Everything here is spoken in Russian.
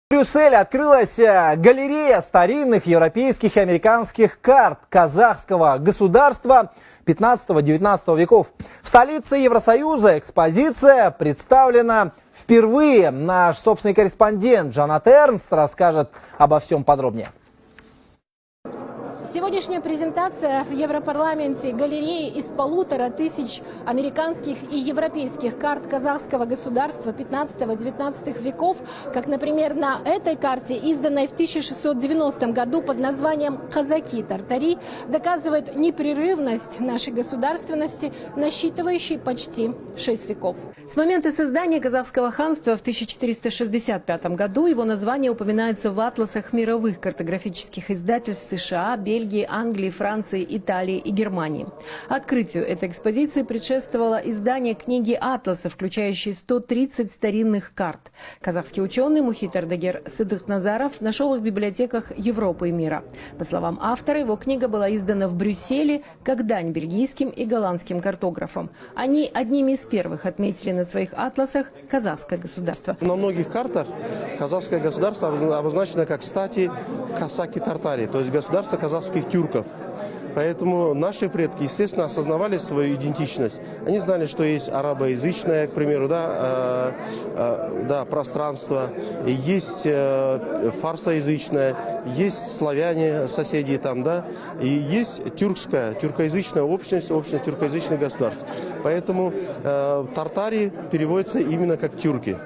В Брюсселе открылась галерея старинных европейских и американских карт казахского государства 15-19 веков. В столице Евросоюза экспозиция представлена впервые. Наш собственный корреспондент Джанат Эрнст расскажет обо всем подробнее. Сегодняшняя презентация в Европарламенте галереи из 1500 американских и европейских карт казахского государства 15-19 веков, как, например, на этой карте, изданной в 1690 году под названием «Казаки-Тартари», доказывает непрерывность нашей государственности, насчитывающей почти 6 веков. С момента создания казахского ханства в 1465 году его название упоминается в атласах мировых картографических издательств США, Бельгии, Англии, Франции, Италии и Германии. Открытию этой экспозиции предшествовало издание книги «Атласа», включающей 130 старинных карт. Казахский ученый Мухит Ардагер Сыдыхназаров нашел их в библиотеках Европы и мира. По словам автора, его книга была издана в Брюсселе как дань бельгийским и голландским картографам. Они одними из первых отметили на своих атласах казахское государство. На многих картах казахское государство обозначено как стати Касаки-Тартари, то есть государство казахских тюрков. Поэтому наши предки, естественно, осознавали свою идентичность. Они знали, что есть арабоязычное, к примеру, пространство, есть фарсоязычное, есть славяне, соседи там, и есть тюркоязычная общность тюркоязычных государств. Поэтому тартари переводится именно как тюрки.